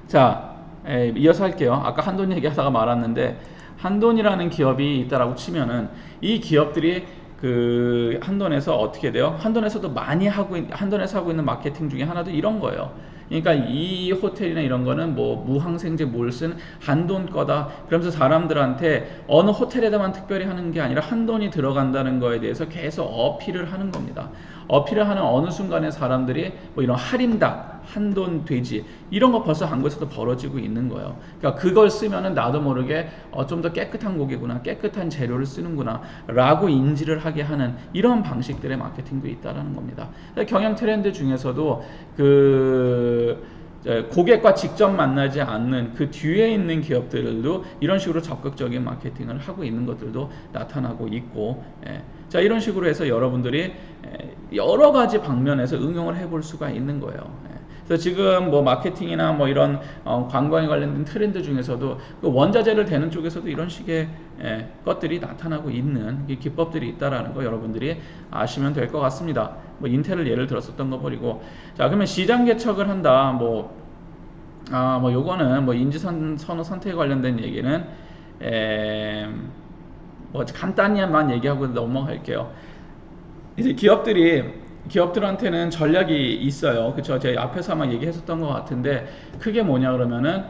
자, 이어서 할게요. 아까 한돈 얘기하다가 말았는데 한돈이라는 기업이 있다라고 치면은 이 기업들이 그 한돈에서 어떻게 돼요? 한돈에서도 많이 한돈에서 하고 있는 마케팅 중에 하나도 이런 거예요. 그러니까 이 호텔이나 이런 거는 뭐 무항생제 몰슨 한돈 거다. 그러면서 사람들한테 어느 호텔에다만 특별히 하는 게 아니라 한돈이 들어간다는 거에 대해서 계속 어필을 하는 겁니다. 어필을 하는 어느 순간에 사람들이 뭐 이런 할인닭, 한돈 돼지 이런 거 벌써 한국에서도 벌어지고 있는 거예요. 그러니까 그걸 쓰면은 나도 모르게 좀 더 깨끗한 고기구나, 깨끗한 재료를 쓰는구나 라고 인지를 하게 하는 이런 방식들의 마케팅도 있다라는 겁니다. 경영 트렌드 중에서도 그 고객과 직접 만나지 않는 그 뒤에 있는 기업들도 이런 식으로 적극적인 마케팅을 하고 있는 것들도 나타나고 있고, 자, 이런 식으로 해서 여러분들이 여러 가지 방면에서 응용을 해볼 수가 있는 거예요. 그래서 지금 뭐 마케팅이나 뭐 이런 관광에 관련된 트렌드 중에서도 그 원자재를 대는 쪽에서도 이런 식의 것들이 나타나고 있는 기법들이 있다라는 거 여러분들이 아시면 될 것 같습니다. 뭐 인텔을 예를 들었었던 거 버리고, 자, 그러면 시장 개척을 한다. 뭐 요거는 뭐 인지선호 선택에 관련된 얘기는 뭐 간단히만 얘기하고 넘어갈게요. 이제 기업들한테는 전략이 있어요. 그쵸? 제가 앞에서 아마 얘기했었던 것 같은데, 크게 뭐냐 그러면은,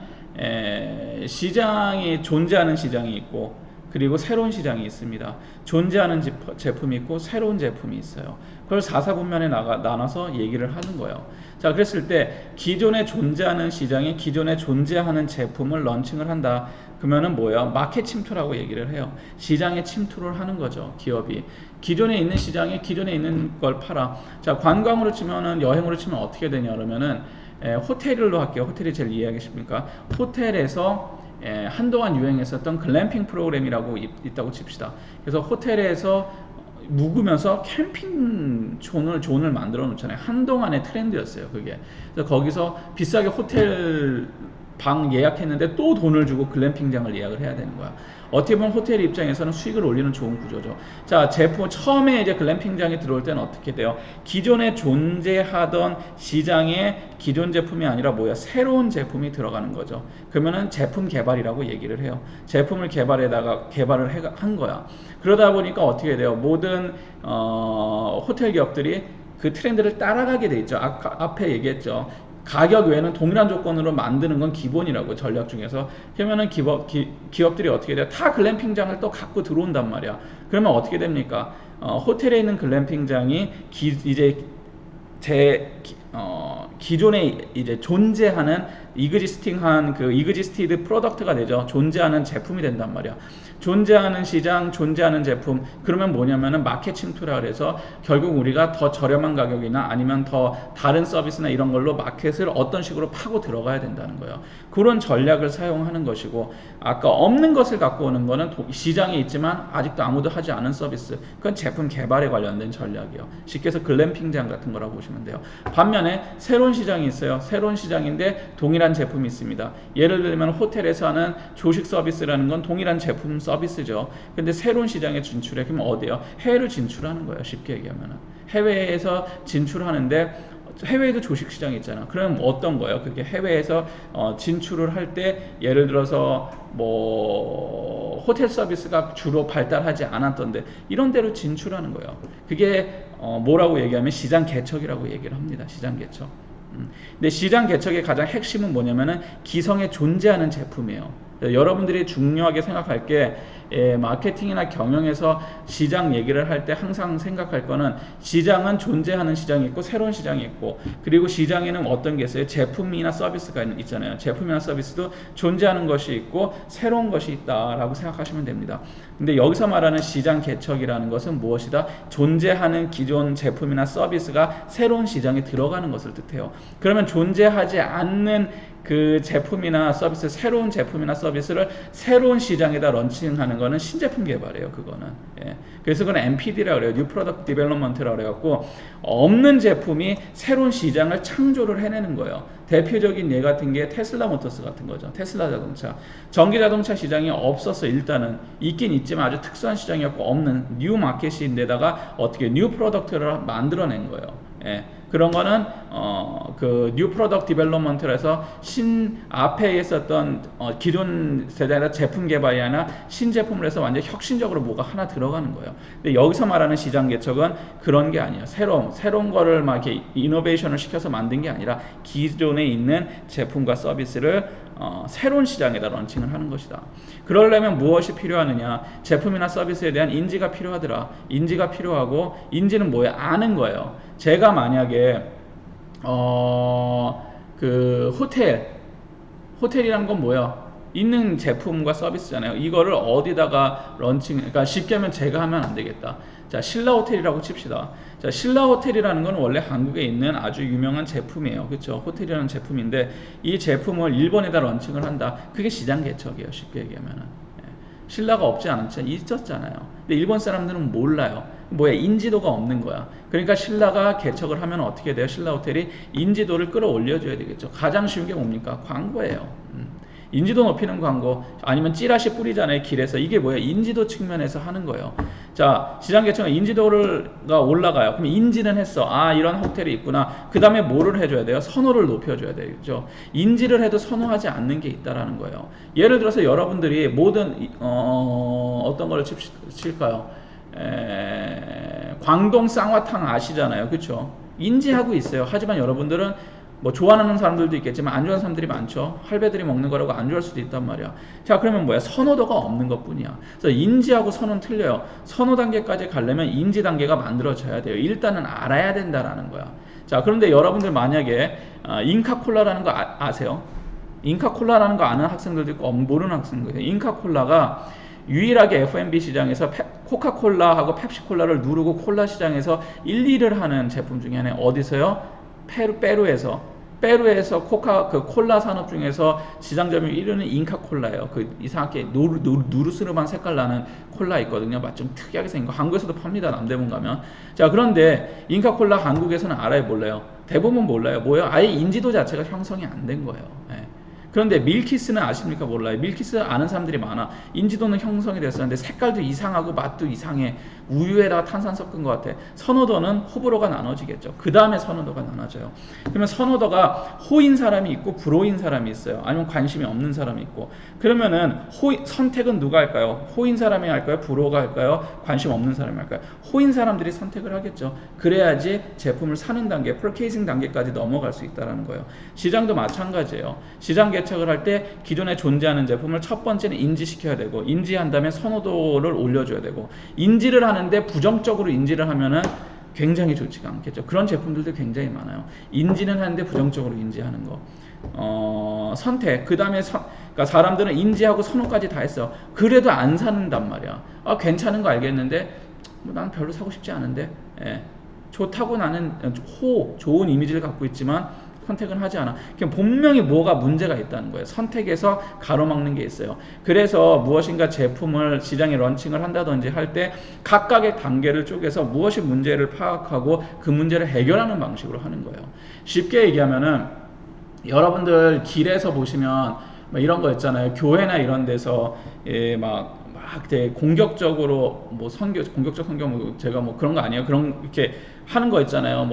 시장이, 존재하는 시장이 있고, 그리고 새로운 시장이 있습니다. 존재하는 제품이 있고, 새로운 제품이 있어요. 그걸 4사분면에 나눠서 얘기를 하는 거예요. 자, 그랬을 때, 기존에 존재하는 시장이 기존에 존재하는 제품을 런칭을 한다. 그러면은 뭐예요? 마켓 침투라고 얘기를 해요. 시장에 침투를 하는 거죠, 기업이. 기존에 있는 시장에 기존에 있는 걸 팔아. 자, 관광으로 치면은, 여행으로 치면 어떻게 되냐 그러면은 호텔로 할게요. 호텔이 제일 이해하기 쉽습니까? 호텔에서 한동안 유행했었던 글램핑 프로그램이라고 있다고 칩시다. 그래서 호텔에서 묵으면서 캠핑 존을 만들어 놓잖아요. 한동안의 트렌드였어요, 그게. 그래서 거기서 비싸게 호텔 방 예약했는데 또 돈을 주고 글램핑장을 예약을 해야 되는 거야. 어떻게 보면 호텔 입장에서는 수익을 올리는 좋은 구조죠. 자, 처음에 이제 글램핑장에 들어올 때는 어떻게 돼요? 기존에 존재하던 시장에 기존 제품이 아니라 뭐야? 새로운 제품이 들어가는 거죠. 그러면은 제품 개발이라고 얘기를 해요. 제품을 개발을 한 거야. 그러다 보니까 어떻게 돼요? 모든 호텔 기업들이 그 트렌드를 따라가게 돼 있죠. 앞에 얘기했죠. 가격 외에는 동일한 조건으로 만드는 건 기본이라고, 전략 중에서. 그러면은 기업들이 어떻게 돼요? 다 글램핑장을 또 갖고 들어온단 말이야. 그러면 어떻게 됩니까? 호텔에 있는 글램핑장이 기존에 이제 존재하는 이그지스티드 프로덕트가 되죠. 존재하는 제품이 된단 말이야. 존재하는 시장, 존재하는 제품. 그러면 뭐냐면은 마켓 침투라 그래서 결국 우리가 더 저렴한 가격이나 아니면 더 다른 서비스나 이런 걸로 마켓을 어떤 식으로 파고 들어가야 된다는 거예요. 그런 전략을 사용하는 것이고, 아까 없는 것을 갖고 오는 거는 시장에 있지만 아직도 아무도 하지 않은 서비스. 그건 제품 개발에 관련된 전략이에요. 쉽게 해서 글램핑장 같은 거라고 보시면 돼요. 반면에 새로운 시장이 있어요. 새로운 시장인데 동일한 제품이 있습니다. 예를 들면 호텔에서 하는 조식 서비스라는 건 동일한 제품 서비스죠. 근데 새로운 시장에 진출해. 그러면 어디요? 해외로 진출하는 거예요. 쉽게 얘기하면. 해외에서 진출하는데, 해외에도 조식 시장이 있잖아. 그럼 어떤 거예요? 그게 해외에서 진출을 할 때, 예를 들어서 뭐 호텔 서비스가 주로 발달하지 않았던데 이런 데로 진출하는 거예요. 그게 뭐라고 얘기하면 시장 개척이라고 얘기를 합니다. 시장 개척. 근데 시장 개척의 가장 핵심은 뭐냐면은 기성에 존재하는 제품이에요. 여러분들이 중요하게 생각할 게, 마케팅이나 경영에서 시장 얘기를 할 때 항상 생각할 거는, 시장은 존재하는 시장이 있고 새로운 시장이 있고, 그리고 시장에는 어떤 게 있어요? 제품이나 서비스가 있잖아요. 제품이나 서비스도 존재하는 것이 있고 새로운 것이 있다라고 생각하시면 됩니다. 근데 여기서 말하는 시장 개척이라는 것은 무엇이다? 존재하는 기존 제품이나 서비스가 새로운 시장에 들어가는 것을 뜻해요. 그러면 존재하지 않는 그 제품이나 서비스, 새로운 제품이나 서비스를 새로운 시장에다 런칭하는 거는 신제품 개발이에요. 그거는. 그래서 그건 NPD라고 그래요. New Product Development라고 그래갖고, 없는 제품이 새로운 시장을 창조를 해내는 거예요. 대표적인 예 같은 게 테슬라 모터스 같은 거죠. 테슬라 자동차. 전기 자동차 시장이 없었어. 일단은 있긴 있지만 아주 특수한 시장이었고, 없는 뉴 마켓인데다가 어떻게 뉴 프로덕트를 만들어낸 거예요. 그런 거는 그 뉴 프로덕트 디벨롭먼트라서 앞에 있었던 기존 세대나 제품 개발이나 신제품을 해서 완전 혁신적으로 뭐가 하나 들어가는 거예요. 근데 여기서 말하는 시장 개척은 그런 게 아니에요. 새로운 거를 막 이렇게 이노베이션을 시켜서 만든 게 아니라 기존에 있는 제품과 서비스를 새로운 시장에다 런칭을 하는 것이다. 그러려면 무엇이 필요하느냐? 제품이나 서비스에 대한 인지가 필요하더라. 인지가 필요하고, 인지는 뭐예요? 아는 거예요. 제가 만약에 그 호텔이란 건 뭐야? 있는 제품과 서비스잖아요. 이거를 어디다가 그러니까 쉽게 하면 제가 하면 안 되겠다. 자, 신라 호텔이라고 칩시다. 자, 신라 호텔이라는 건 원래 한국에 있는 아주 유명한 제품이에요. 그렇죠? 호텔이라는 제품인데 이 제품을 일본에다 런칭을 한다. 그게 시장 개척이에요. 쉽게 얘기하면은. 신라가 없지 않았죠? 있었잖아요. 근데 일본 사람들은 몰라요. 뭐야? 인지도가 없는 거야. 그러니까 신라가 개척을 하면 어떻게 돼요? 신라 호텔이 인지도를 끌어올려줘야 되겠죠. 가장 쉬운 게 뭡니까? 광고예요. 인지도 높이는 광고, 아니면 찌라시 뿌리잖아요, 길에서. 이게 뭐예요? 인지도 측면에서 하는 거예요. 자, 시장 개척은 인지도가 올라가요. 그럼 인지는 했어. 아, 이런 호텔이 있구나. 그 다음에 뭐를 해줘야 돼요? 선호를 높여줘야 되겠죠. 인지를 해도 선호하지 않는 게 있다라는 거예요. 예를 들어서 여러분들이 모든 어떤 걸 칠까요? 광동 쌍화탕 아시잖아요, 그렇죠? 인지하고 있어요. 하지만 여러분들은 뭐 좋아하는 사람들도 있겠지만 안 좋아하는 사람들이 많죠. 할배들이 먹는 거라고 안 좋아할 수도 있단 말이야. 자, 그러면 뭐야? 선호도가 없는 것 뿐이야. 그래서 인지하고 선호는 틀려요. 선호 단계까지 가려면 인지 단계가 만들어져야 돼요. 일단은 알아야 된다라는 거야. 자, 그런데 여러분들 만약에 잉카콜라라는 거 아세요? 잉카콜라라는 거 아는 학생들도 있고 모르는 학생들도 있고. 잉카콜라가 유일하게 F&B 시장에서 코카콜라하고 펩시콜라를 누르고 콜라 시장에서 1, 2를 하는 제품 중에 하나. 어디서요? 페루에서 그 콜라 산업 중에서 시장 점유율 1위는 잉카콜라예요. 그 이상하게 누르스름한 색깔 나는 콜라 있거든요. 맛 좀 특이하게 생긴 거. 한국에서도 팝니다. 남대문 가면. 자, 그런데 잉카콜라 한국에서는 알아요, 몰라요? 대부분 몰라요. 뭐예요? 아예 인지도 자체가 형성이 안 된 거예요. 예. 그런데 밀키스는 아십니까? 몰라요. 밀키스 아는 사람들이 많아. 인지도는 형성이 됐었는데 색깔도 이상하고 맛도 이상해. 우유에다가 탄산 섞은 것 같아. 선호도는 호불호가 나눠지겠죠. 그 다음에 선호도가 나눠져요. 그러면 선호도가 호인 사람이 있고 불호인 사람이 있어요. 아니면 관심이 없는 사람이 있고. 그러면은 선택은 누가 할까요? 호인 사람이 할까요? 불호가 할까요? 관심 없는 사람이 할까요? 호인 사람들이 선택을 하겠죠. 그래야지 제품을 사는 단계, 퍼케이징 단계까지 넘어갈 수 있다는 거예요. 시장도 마찬가지예요. 시장 개척을 할 때 기존에 존재하는 제품을 첫 번째는 인지시켜야 되고, 인지한 다음에 선호도를 올려줘야 되고, 인지를 하는데 부정적으로 인지를 하면은 굉장히 좋지가 않겠죠. 그런 제품들도 굉장히 많아요. 인지는 하는데 부정적으로 인지하는 거. 선택, 그 다음에 그러니까 사람들은 인지하고 선호까지 다 했어. 그래도 안 사는단 말이야. 아, 괜찮은 거 알겠는데 뭐 난 별로 사고 싶지 않은데. 예. 좋다고 나는 좋은 이미지를 갖고 있지만 선택은 하지 않아. 그냥 분명히 뭐가 문제가 있다는 거예요. 선택에서 가로막는 게 있어요. 그래서 무엇인가 제품을 시장에 런칭을 한다든지 할 때 각각의 단계를 쪼개서 무엇이 문제를 파악하고 그 문제를 해결하는 방식으로 하는 거예요. 쉽게 얘기하면은 여러분들 길에서 보시면 이런 거 있잖아요. 교회나 이런 데서 막 되게 공격적으로 공격적 성경 제가 그런 거 아니에요. 그런 이렇게 하는 거 있잖아요.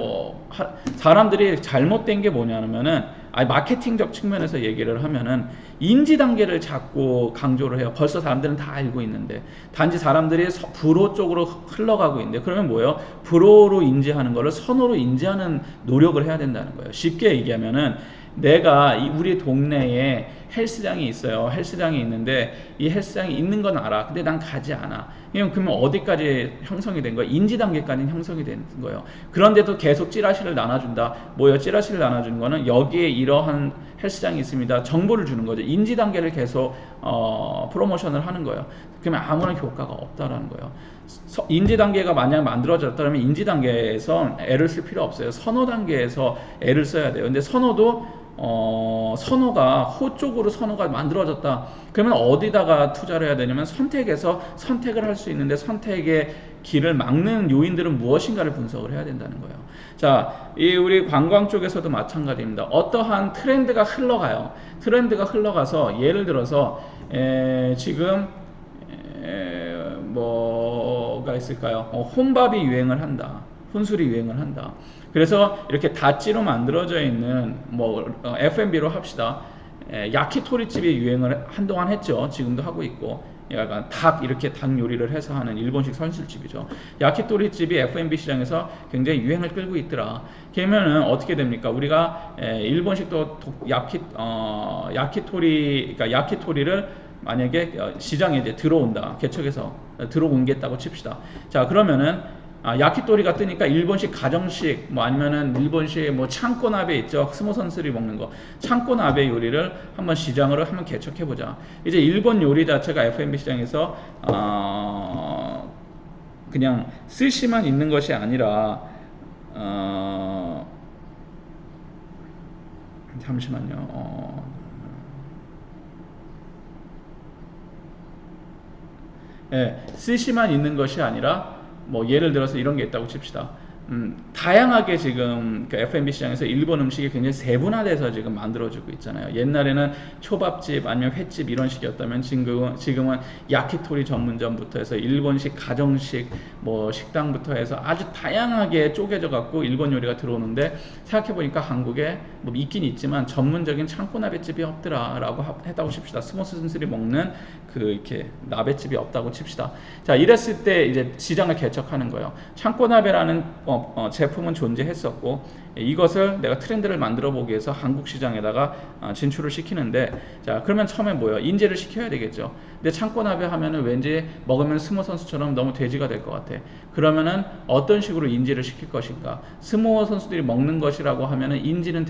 사람들이 잘못된 게 뭐냐면은 마케팅적 측면에서 얘기를 하면은 인지 단계를 자꾸 강조를 해요. 벌써 사람들은 다 알고 있는데 단지 사람들이 불호 쪽으로 흘러가고 있는데 그러면 뭐예요? 불호로 인지하는 거를 선호로 인지하는 노력을 해야 된다는 거예요. 쉽게 얘기하면은 내가 우리 동네에 헬스장이 있어요. 헬스장이 있는데 이 헬스장이 있는 건 알아. 근데 난 가지 않아. 그러면 어디까지 형성이 된 거야? 인지 단계까지는 형성이 된 거예요. 그런데도 계속 찌라시를 나눠준다. 뭐예요? 찌라시를 나눠주는 거는 여기에 이러한 헬스장이 있습니다. 정보를 주는 거죠. 인지 단계를 계속 프로모션을 하는 거예요. 그러면 아무런 효과가 없다라는 거예요. 인지 단계가 만약 만들어졌다면 인지 단계에서 애를 쓸 필요 없어요. 선호 단계에서 애를 써야 돼요. 근데 선호도 선호가 호 쪽으로 선호가 만들어졌다. 그러면 어디다가 투자를 해야 되냐면 선택에서 선택을 할 수 있는데 선택의 길을 막는 요인들은 무엇인가를 분석을 해야 된다는 거예요. 자, 우리 관광 쪽에서도 마찬가지입니다. 어떠한 트렌드가 흘러가요. 트렌드가 흘러가서 예를 들어서 지금 뭐가 있을까요? 혼밥이 유행을 한다. 혼술이 유행을 한다. 그래서 이렇게 다찌로 만들어져 있는 뭐 F&B로 합시다. 야키토리집이 유행을 한동안 했죠. 지금도 하고 있고, 약간 닭 이렇게 닭 요리를 해서 하는 일본식 선술집이죠. 야키토리집이 F&B 시장에서 굉장히 유행을 끌고 있더라. 그러면은 어떻게 됩니까? 우리가 일본식도 야키토리, 그러니까 야키토리를 만약에 시장에 이제 들어온다. 개척해서 들어온겠다고 칩시다. 자, 그러면은 야키토리가 뜨니까 일본식 가정식 뭐 아니면은 일본식 뭐 창고나베 있죠. 스모 선수들이 먹는 거 창고나베 요리를 한번 시장으로 한번 개척해 보자. 이제 일본 요리 자체가 F&B 시장에서 그냥 스시만 있는 것이 아니라 잠시만요. 스시만 있는 것이 아니라 뭐 예를 들어서 이런 게 있다고 칩시다. 다양하게 지금 그 F&B 시장에서 일본 음식이 굉장히 세분화돼서 지금 만들어지고 있잖아요. 옛날에는 초밥집 아니면 횟집 이런 식이었다면 지금은 야키토리 전문점부터 해서 일본식 가정식 뭐 식당부터 해서 아주 다양하게 쪼개져 갖고 일본 요리가 들어오는데, 생각해 보니까 한국에 뭐 있긴 있지만 전문적인 창고나베집이 없더라라고 했다고 칩시다. 스모스들이 먹는 그 이렇게 나베집이 없다고 칩시다. 자, 이랬을 때 이제 시장을 개척하는 거예요. 창고나베라는 제품은 존재했었고, 이것을 내가 트렌드를 만들어 보기 위해서 한국 시장에다가 진출을 시키는데, 자, 그러면 처음에 뭐예요? 인지를 시켜야 되겠죠. 근데 창고나베 하면은 왠지 먹으면 스모 선수처럼 너무 돼지가 될 것 같아. 그러면은 어떤 식으로 인지를 시킬 것인가? 스모 선수들이 먹는 것이라고 하면은 인지는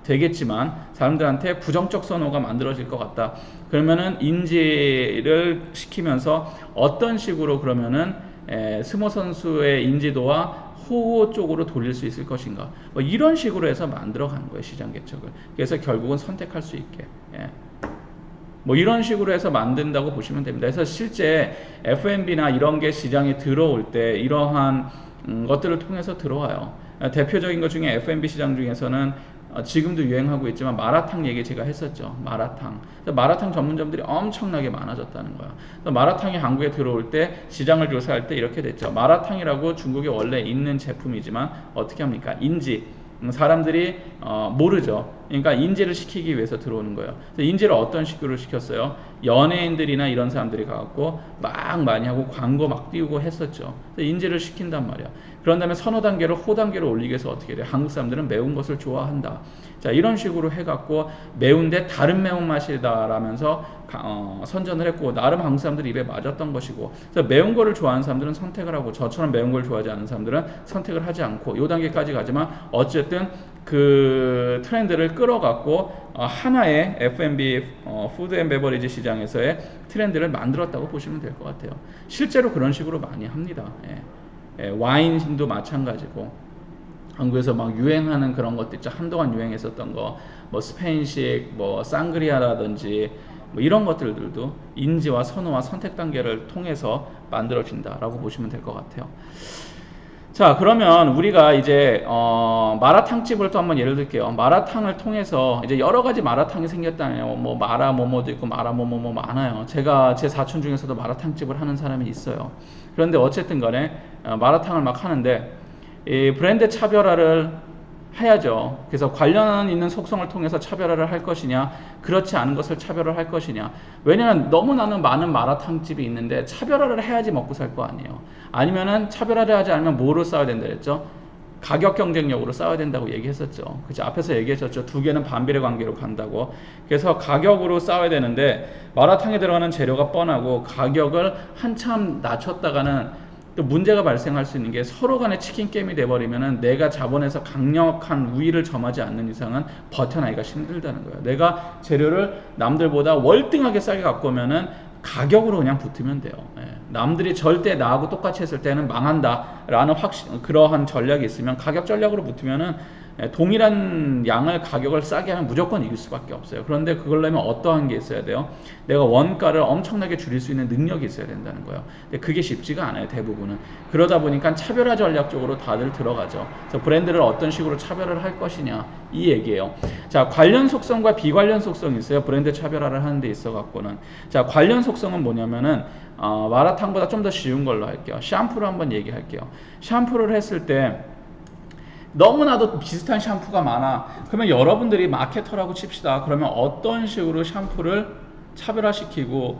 되겠지만 사람들한테 부정적 선호가 만들어질 것 같다. 그러면은 인지를 시키면서 어떤 식으로 그러면은 스모 선수의 인지도와 호호 쪽으로 돌릴 수 있을 것인가, 뭐 이런 식으로 해서 만들어 가는 거예요, 시장 개척을. 그래서 결국은 선택할 수 있게, 뭐 이런 식으로 해서 만든다고 보시면 됩니다. 그래서 실제 F&B나 이런 게 시장에 들어올 때 이러한 것들을 통해서 들어와요. 대표적인 것 중에 F&B 시장 중에서는 지금도 유행하고 있지만 마라탕 얘기 제가 했었죠. 마라탕 전문점들이 엄청나게 많아졌다는 거야. 마라탕이 한국에 들어올 때 시장을 조사할 때 이렇게 됐죠. 마라탕이라고 중국에 원래 있는 제품이지만 어떻게 합니까? 인지. 사람들이 모르죠. 그러니까 인지를 시키기 위해서 들어오는 거예요. 그래서 인지를 어떤 식으로 시켰어요? 연예인들이나 이런 사람들이 가갖고 막 많이 하고 광고 막 띄우고 했었죠. 그래서 인지를 시킨단 말이야. 그런 다음에 선호 단계를 호 단계로 올리기 위해서 어떻게 돼요? 한국 사람들은 매운 것을 좋아한다. 자, 이런 식으로 해갖고 매운데 다른 매운맛이다 라면서 선전을 했고, 나름 한국 사람들이 입에 맞았던 것이고, 그래서 매운 거를 좋아하는 사람들은 선택을 하고, 저처럼 매운 걸 좋아하지 않는 사람들은 선택을 하지 않고, 요 단계까지 가지만 어쨌든 그 트렌드를 끌어갖고 하나의 F&B 푸드 앤 베버리지 시장에서의 트렌드를 만들었다고 보시면 될 것 같아요. 실제로 그런 식으로 많이 합니다. 와인도 마찬가지고, 한국에서 막 유행하는 그런 것도 있죠. 한동안 유행했었던 거, 뭐 스페인식 뭐 쌍그리아라든지 뭐 이런 것들도 인지와 선호와 선택 단계를 통해서 만들어진다라고 보시면 될 것 같아요. 자, 그러면 우리가 이제 마라탕집을 또 한번 예를 들게요. 마라탕을 통해서 이제 여러 가지 마라탕이 생겼다네요. 뭐 마라 모모도 있고 마라 모모 많아요. 제가 제 사촌 중에서도 마라탕집을 하는 사람이 있어요. 그런데 어쨌든 간에 마라탕을 막 하는데 이 브랜드 차별화를 해야죠. 그래서 관련 있는 속성을 통해서 차별화를 할 것이냐, 그렇지 않은 것을 차별화를 할 것이냐. 왜냐면 너무나는 많은 마라탕집이 있는데 차별화를 해야지 먹고 살 거 아니에요. 아니면은 차별화를 하지 않으면 뭐로 싸워야 된다 그랬죠? 가격 경쟁력으로 싸워야 된다고 얘기했었죠. 그죠? 앞에서 얘기했었죠. 두 개는 반비례 관계로 간다고. 그래서 가격으로 싸워야 되는데, 마라탕에 들어가는 재료가 뻔하고 가격을 한참 낮췄다가는 또 문제가 발생할 수 있는 게, 서로 간에 치킨 게임이 돼버리면은 내가 자본에서 강력한 우위를 점하지 않는 이상은 버텨나기가 힘들다는 거예요. 내가 재료를 남들보다 월등하게 싸게 갖고 오면은 가격으로 그냥 붙으면 돼요. 남들이 절대 나하고 똑같이 했을 때는 망한다 라는 그러한 전략이 있으면 가격 전략으로 붙으면은 동일한 양을 가격을 싸게 하면 무조건 이길 수밖에 없어요. 그런데 그걸려면 어떠한 게 있어야 돼요? 내가 원가를 엄청나게 줄일 수 있는 능력이 있어야 된다는 거예요. 근데 그게 쉽지가 않아요, 대부분은. 그러다 보니까 차별화 전략 쪽으로 다들 들어가죠. 그래서 브랜드를 어떤 식으로 차별화를 할 것이냐, 이 얘기예요. 자, 관련 속성과 비관련 속성이 있어요. 브랜드 차별화를 하는 데 있어 갖고는. 자, 관련 속성은 뭐냐면은 마라탕보다 좀 더 쉬운 걸로 할게요. 샴푸를 한번 얘기할게요. 샴푸를 했을 때 너무나도 비슷한 샴푸가 많아. 그러면 여러분들이 마케터라고 칩시다. 그러면 어떤 식으로 샴푸를 차별화시키고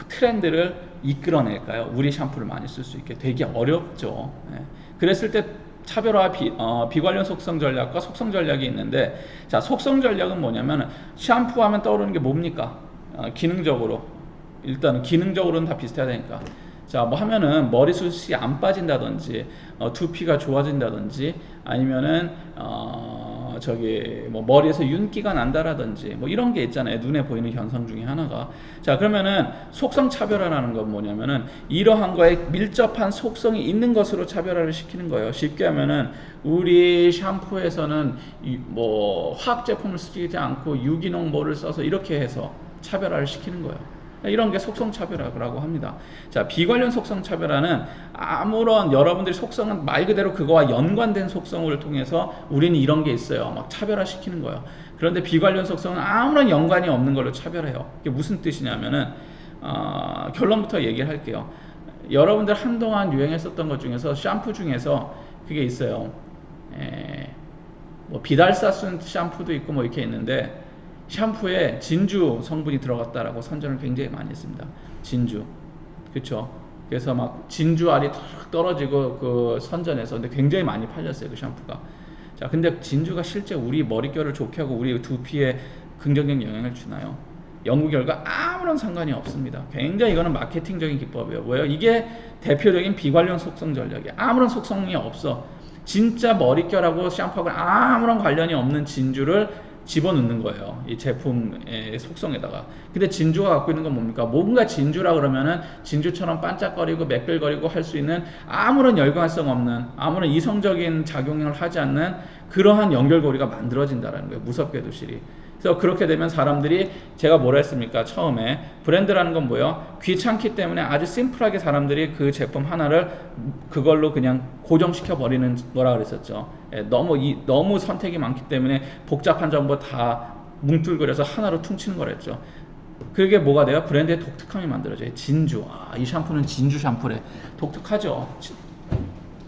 트렌드를 이끌어낼까요? 우리 샴푸를 많이 쓸 수 있게. 되게 어렵죠. 그랬을 때 차별화 비관련 속성 전략과 속성 전략이 있는데, 자, 속성 전략은 뭐냐면 샴푸하면 떠오르는 게 뭡니까? 기능적으로 일단 기능적으로는 다 비슷해야 되니까. 자, 뭐 하면은 머리숱이 안 빠진다든지, 두피가 좋아진다든지, 아니면은 뭐 머리에서 윤기가 난다라든지, 뭐 이런 게 있잖아요. 눈에 보이는 현상 중에 하나가. 자, 그러면은 속성 차별화라는 건 뭐냐면은 이러한 거에 밀접한 속성이 있는 것으로 차별화를 시키는 거예요. 쉽게 하면은 우리 샴푸에서는 뭐 화학 제품을 쓰지 않고 유기농 뭐를 써서 이렇게 해서 차별화를 시키는 거예요. 이런 게 속성 차별화라고 합니다. 자, 비관련 속성 차별화는 아무런 여러분들의 속성은 말 그대로 그거와 연관된 속성을 통해서 우리는 이런 게 있어요. 막 차별화 시키는 거예요. 그런데 비관련 속성은 아무런 연관이 없는 걸로 차별해요. 이게 무슨 뜻이냐면은 결론부터 얘기를 할게요. 여러분들 한동안 유행했었던 것 중에서 샴푸 중에서 그게 있어요. 뭐 비달사순 샴푸도 있고 뭐 이렇게 있는데, 샴푸에 진주 성분이 들어갔다라고 선전을 굉장히 많이 했습니다. 진주, 그렇죠? 그래서 막 진주 알이 탁 떨어지고 그 선전해서 근데 굉장히 많이 팔렸어요, 그 샴푸가. 자, 근데 진주가 실제 우리 머릿결을 좋게 하고 우리 두피에 긍정적인 영향을 주나요? 연구 결과 아무런 상관이 없습니다. 굉장히 이거는 마케팅적인 기법이에요. 왜요? 이게 대표적인 비관련 속성 전략이에요. 아무런 속성이 없어. 진짜 머릿결하고 샴푸하고 아무런 관련이 없는 진주를 집어넣는 거예요. 이 제품의 속성에다가. 근데 진주가 갖고 있는 건 뭡니까? 뭔가 진주라 그러면은 진주처럼 반짝거리고 매끌거리고 할 수 있는 아무런 열광성 없는, 아무런 이성적인 작용을 하지 않는 그러한 연결고리가 만들어진다는 거예요. 무섭게도 실이. 그래서 그렇게 되면 사람들이, 제가 뭐라 했습니까? 처음에 브랜드라는 건 뭐예요? 귀찮기 때문에 아주 심플하게 사람들이 그 제품 하나를 그걸로 그냥 고정시켜 버리는 거라 그랬었죠. 너무 선택이 많기 때문에 복잡한 정보 다 뭉뚱그려서 하나로 퉁치는 거랬죠. 그게 뭐가 돼요? 브랜드의 독특함이 만들어져요. 진주. 이 샴푸는 진주 샴푸래. 독특하죠.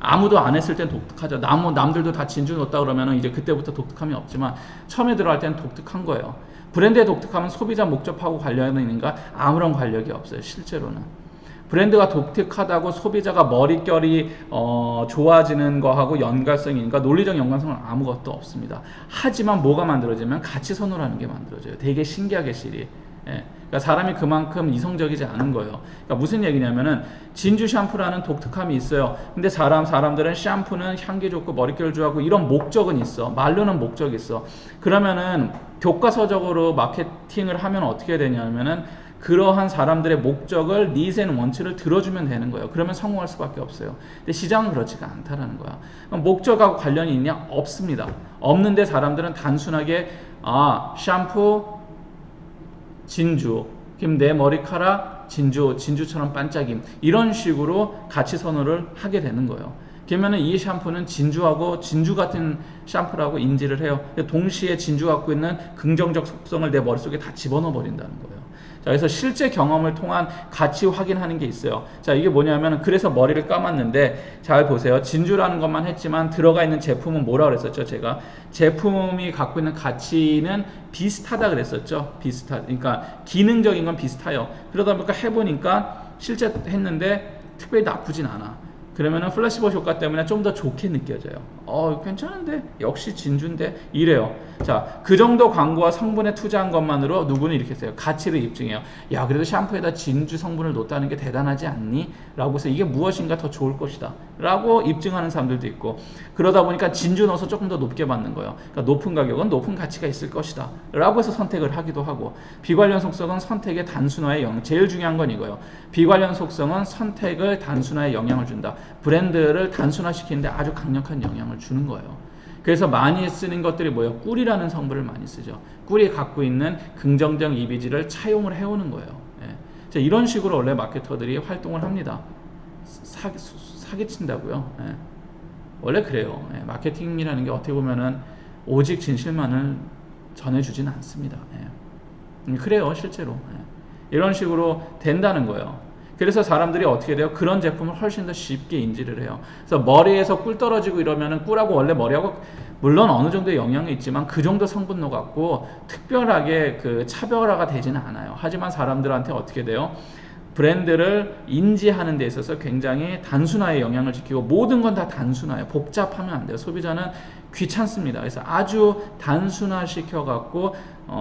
아무도 안 했을 땐 독특하죠. 남들도 다 진주 넣었다 그러면 이제 그때부터 독특함이 없지만 처음에 들어갈 때는 독특한 거예요. 브랜드의 독특함은 소비자 목적하고 관련이 있는가? 아무런 관련이 없어요. 실제로는. 브랜드가 독특하다고 소비자가 머릿결이 좋아지는 거하고 연관성이 있는가? 논리적 연관성은 아무것도 없습니다. 하지만 뭐가 만들어지면 가치 선호라는 게 만들어져요. 되게 신기하게 실이. 그러니까 사람이 그만큼 이성적이지 않은 거예요. 그러니까 무슨 얘기냐면은 진주 샴푸라는 독특함이 있어요. 근데 사람들은 샴푸는 향기 좋고 머릿결 좋아하고 이런 목적은 있어. 말로는 목적이 있어. 그러면은 교과서적으로 마케팅을 하면 어떻게 되냐면은 그러한 사람들의 목적을, 니즈 앤 원치를 들어주면 되는 거예요. 그러면 성공할 수밖에 없어요. 근데 시장은 그렇지가 않다라는 거야. 목적하고 관련이 있냐? 없습니다. 없는데 사람들은 단순하게 샴푸 진주, 그럼 내 머리카락 진주처럼 반짝임, 이런 식으로 가치 선호를 하게 되는 거예요. 그러면은 이 샴푸는 진주하고 진주 같은 샴푸라고 인지를 해요. 동시에 진주 갖고 있는 긍정적 속성을 내 머릿속에 다 집어넣어 버린다는 거예요. 자, 그래서 실제 경험을 통한 가치 확인하는 게 있어요. 자, 이게 뭐냐면, 그래서 머리를 감았는데, 잘 보세요. 진주라는 것만 했지만 들어가 있는 제품은 뭐라 그랬었죠? 제가 제품이 갖고 있는 가치는 비슷하다 그랬었죠. 그러니까 기능적인 건 비슷해요. 그러다 보니까 해보니까 실제 했는데 특별히 나쁘진 않아. 그러면은 플래시보 효과 때문에 좀 더 좋게 느껴져요. 괜찮은데? 역시 진주인데? 이래요. 자, 그 정도 광고와 성분에 투자한 것만으로 누구는 이렇게 써요. 가치를 입증해요. 야, 그래도 샴푸에다 진주 성분을 넣었다는 게 대단하지 않니? 라고 해서 이게 무엇인가 더 좋을 것이다. 라고 입증하는 사람들도 있고, 그러다 보니까 진주 넣어서 조금 더 높게 받는 거예요. 그러니까 높은 가격은 높은 가치가 있을 것이다. 라고 해서 선택을 하기도 하고, 비관련 속성은 선택의 단순화에 제일 중요한 건 이거예요. 비관련 속성은 선택을 단순화에 영향을 준다. 브랜드를 단순화시키는데 아주 강력한 영향을 주는 거예요. 그래서 많이 쓰는 것들이 뭐예요? 꿀이라는 성분을 많이 쓰죠. 꿀이 갖고 있는 긍정적 이미지를 차용을 해오는 거예요. 예. 자, 이런 식으로 원래 마케터들이 활동을 합니다. 사기친다고요. 예. 원래 그래요. 예. 마케팅이라는 게 어떻게 보면은 오직 진실만을 전해주진 않습니다. 예. 그래요, 실제로. 예. 이런 식으로 된다는 거예요. 그래서 사람들이 어떻게 돼요? 그런 제품을 훨씬 더 쉽게 인지를 해요. 그래서 머리에서 꿀 떨어지고 이러면은 꿀하고 원래 머리하고 물론 어느 정도의 영향이 있지만 그 정도 성분도 같고 특별하게 그 차별화가 되지는 않아요. 하지만 사람들한테 어떻게 돼요? 브랜드를 인지하는 데 있어서 굉장히 단순화의 영향을 지키고 모든 건 다 단순화예요. 복잡하면 안 돼요. 소비자는 귀찮습니다. 그래서 아주 단순화 시켜갖고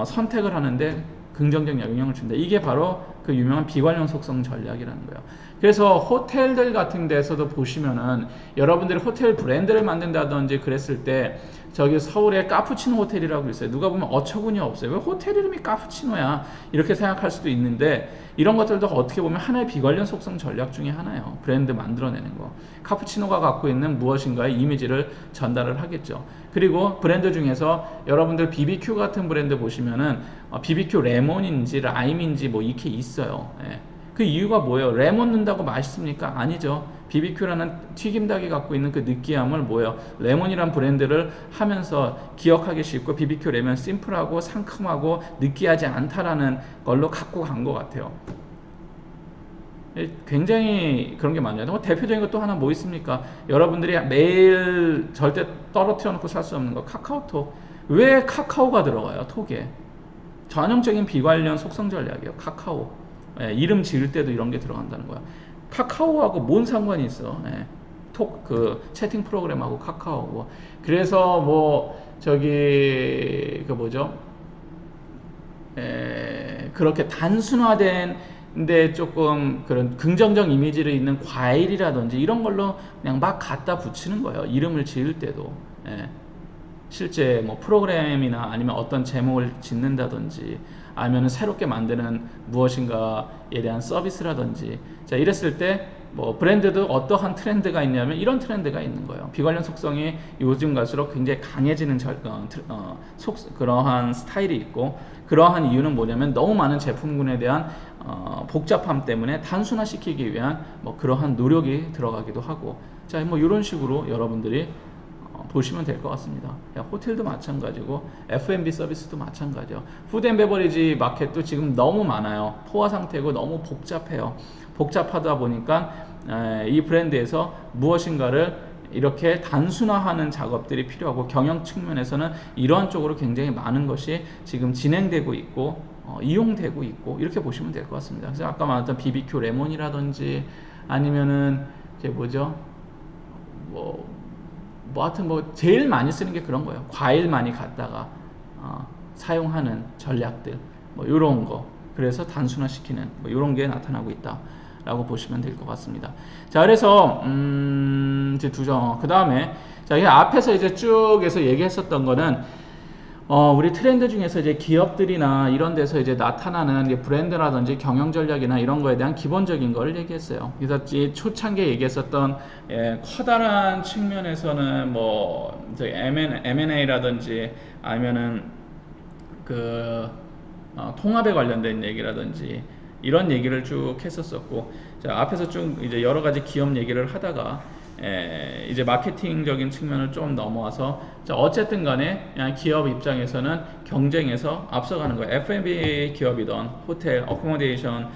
선택을 하는데 긍정적 영향을 준다. 이게 바로 그 유명한 비관련 속성 전략이라는 거예요. 그래서 호텔들 같은 데서도 보시면은 여러분들이 호텔 브랜드를 만든다든지 그랬을 때 저기 서울에 카푸치노 호텔이라고 있어요. 누가 보면 어처구니 없어요. 왜 호텔 이름이 카푸치노야? 이렇게 생각할 수도 있는데 이런 것들도 어떻게 보면 하나의 비관련 속성 전략 중에 하나예요. 브랜드 만들어내는 거. 카푸치노가 갖고 있는 무엇인가의 이미지를 전달을 하겠죠. 그리고 브랜드 중에서 여러분들 BBQ 같은 브랜드 보시면은 BBQ 레몬인지 라임인지 뭐 이렇게 있어요. 예. 그 이유가 뭐예요? 레몬 넣는다고 맛있습니까? 아니죠. BBQ라는 튀김닭이 갖고 있는 그 느끼함을 뭐예요? 레몬이란 브랜드를 하면서 기억하기 쉽고 BBQ 레몬 심플하고 상큼하고 느끼하지 않다라는 걸로 갖고 간 것 같아요. 굉장히 그런 게 많아요. 대표적인 것 또 하나 뭐 있습니까? 여러분들이 매일 절대 떨어뜨려 놓고 살 수 없는 거 카카오톡. 왜 카카오가 들어가요? 톡에. 전형적인 비관련 속성 전략이에요. 카카오. 예, 이름 지을 때도 이런 게 들어간다는 거야. 카카오하고 뭔 상관이 있어? 예, 그 채팅 프로그램하고 카카오고. 그래서 뭐 저기 그 뭐죠? 그렇게 단순화된데 조금 그런 긍정적 이미지를 있는 과일이라든지 이런 걸로 그냥 막 갖다 붙이는 거예요. 이름을 지을 때도. 예. 실제 뭐 프로그램이나 아니면 어떤 제목을 짓는다든지 아니면 새롭게 만드는 무엇인가에 대한 서비스라든지 자 이랬을 때 뭐 브랜드도 어떠한 트렌드가 있냐면 이런 트렌드가 있는 거예요. 비관련 속성이 요즘 갈수록 굉장히 강해지는 그러한 스타일이 있고 그러한 이유는 뭐냐면 너무 많은 제품군에 대한 복잡함 때문에 단순화시키기 위한 뭐 그러한 노력이 들어가기도 하고 자 뭐 이런 식으로 여러분들이 보시면 될 것 같습니다. 호텔도 마찬가지고 F&B 서비스도 마찬가지요. 푸드앤베버리지 마켓도 지금 너무 많아요. 포화 상태고 너무 복잡해요. 복잡하다 보니까 이 브랜드에서 무엇인가를 이렇게 단순화하는 작업들이 필요하고 경영 측면에서는 이러한 쪽으로 굉장히 많은 것이 지금 진행되고 있고 이용되고 있고 이렇게 보시면 될 것 같습니다. 그래서 아까 말했던 BBQ 레몬이라든지 아니면은 이게 뭐죠? 뭐 하여튼 뭐 제일 많이 쓰는 게 그런 거예요. 과일 많이 갖다가 사용하는 전략들 뭐 이런 거. 그래서 단순화시키는 뭐 이런 게 나타나고 있다라고 보시면 될 것 같습니다. 자, 그래서 이제 그 다음에 자, 이 앞에서 이제 쭉 해서 얘기했었던 거는 우리 트렌드 중에서 이제 기업들이나 이런 데서 이제 나타나는 이제 브랜드라든지 경영 전략이나 이런 거에 대한 기본적인 걸 얘기했어요. 그래서 초창기에 얘기했었던 커다란 측면에서는 뭐 M&A라든지 아니면은 그 통합에 관련된 얘기라든지 이런 얘기를 쭉 했었었고 자, 앞에서 쭉 이제 여러 가지 기업 얘기를 하다가 이제 마케팅적인 측면을 좀 넘어와서 자, 어쨌든 간에 기업 입장에서는 경쟁에서 앞서가는 거예요. F&B 기업이던 호텔, 어코모데이션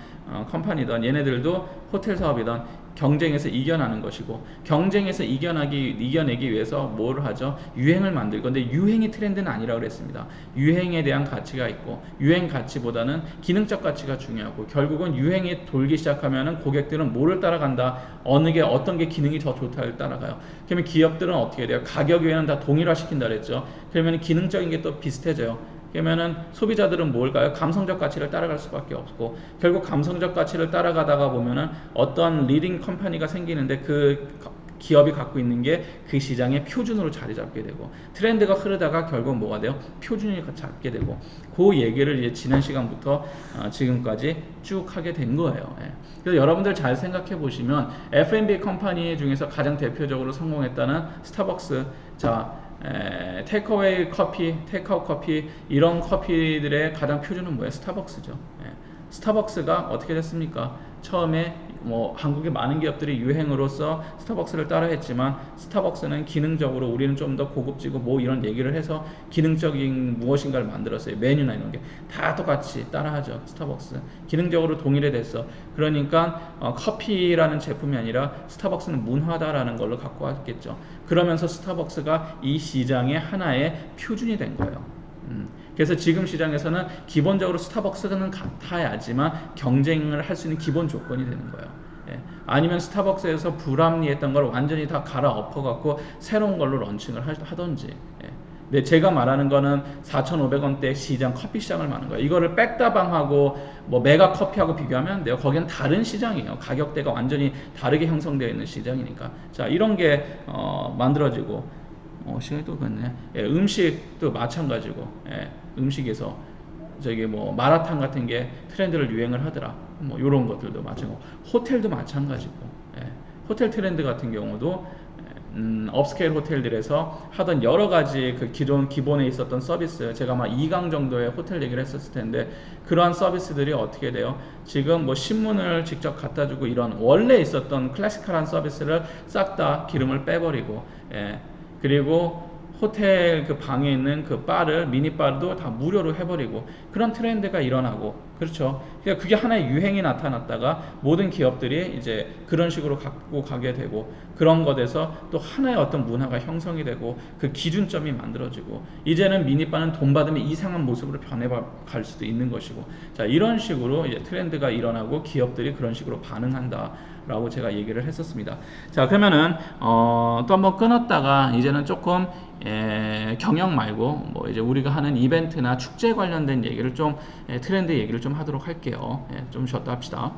컴퍼니던 얘네들도 호텔 사업이던 경쟁에서 이겨나는 것이고 경쟁에서 이겨내기 위해서 뭘 하죠? 유행을 만들 건데 유행이 트렌드는 아니라고 그랬습니다. 유행에 대한 가치가 있고 유행 가치보다는 기능적 가치가 중요하고 결국은 유행이 돌기 시작하면은 고객들은 뭐를 따라간다? 어떤 게 기능이 더 좋다를 따라가요. 그러면 기업들은 어떻게 돼요? 가격 외에는 다 동일화시킨다 그랬죠. 그러면 기능적인 게 또 비슷해져요. 그러면은 소비자들은 뭘까요? 감성적 가치를 따라갈 수밖에 없고 결국 감성적 가치를 따라가다가 보면은 어떤 리딩 컴퍼니가 생기는데 그 기업이 갖고 있는 게 그 시장의 표준으로 자리 잡게 되고 트렌드가 흐르다가 결국 뭐가 돼요? 표준이 잡게 되고 그 얘기를 이제 지난 시간부터 지금까지 쭉 하게 된 거예요. 예. 그래서 여러분들 잘 생각해 보시면 F&B 컴퍼니 중에서 가장 대표적으로 성공했다는 스타벅스 자 테이크어웨이 커피, 테이크아웃 커피 이런 커피들의 가장 표준은 뭐예요? 스타벅스죠. 스타벅스가 어떻게 됐습니까? 처음에 뭐 한국의 많은 기업들이 유행으로서 스타벅스를 따라했지만 스타벅스는 기능적으로 우리는 좀 더 고급지고 뭐 이런 얘기를 해서 기능적인 무엇인가를 만들었어요. 메뉴나 이런 게 다 똑같이 따라하죠. 스타벅스 기능적으로 동일해 됐어. 그러니까 커피라는 제품이 아니라 스타벅스는 문화다라는 걸로 갖고 왔겠죠. 그러면서 스타벅스가 이 시장의 하나의 표준이 된 거예요. 그래서 지금 시장에서는 기본적으로 스타벅스는 같아야지만 경쟁을 할 수 있는 기본 조건이 되는 거예요. 아니면 스타벅스에서 불합리했던 걸 완전히 다 갈아엎어갖고 새로운 걸로 런칭을 하던지. 근데 제가 말하는 거는 4,500원대 시장, 커피 시장을 말하는 거예요. 이거를 백다방하고 뭐 메가 커피하고 비교하면 안 돼요. 거기는 다른 시장이에요. 가격대가 완전히 다르게 형성되어 있는 시장이니까. 자, 이런 게 만들어지고 시간이 또 갔네. 음식도 마찬가지고, 음식에서 저기 뭐 마라탕 같은 게 트렌드를 유행을 하더라. 뭐 이런 것들도 마찬가지고, 호텔도 마찬가지고, 호텔 트렌드 같은 경우도 업스케일 호텔들에서 하던 여러 가지 그 기본에 있었던 서비스, 제가 아마 2강 정도의 호텔 얘기를 했었을 텐데 그러한 서비스들이 어떻게 돼요? 지금 뭐 신문을 직접 갖다 주고 이런 원래 있었던 클래시컬한 서비스를 싹 다 기름을 빼버리고, 그리고 호텔 그 방에 있는 그 바를 미니바도 다 무료로 해버리고 그런 트렌드가 일어나고, 그렇죠. 그러니까 그게 하나의 유행이 나타났다가 모든 기업들이 이제 그런 식으로 갖고 가게 되고 그런 것에서 또 하나의 어떤 문화가 형성이 되고 그 기준점이 만들어지고 이제는 미니바는 돈 받으면 이상한 모습으로 변해갈 수도 있는 것이고, 자 이런 식으로 이제 트렌드가 일어나고 기업들이 그런 식으로 반응한다 라고 제가 얘기를 했었습니다. 자 그러면은 또 한번 끊었다가 이제는 조금 경영 말고 뭐 이제 우리가 하는 이벤트나 축제 관련된 얘기를 좀 트렌드 얘기를 좀 하도록 할게요. 좀 쉬었다 합시다.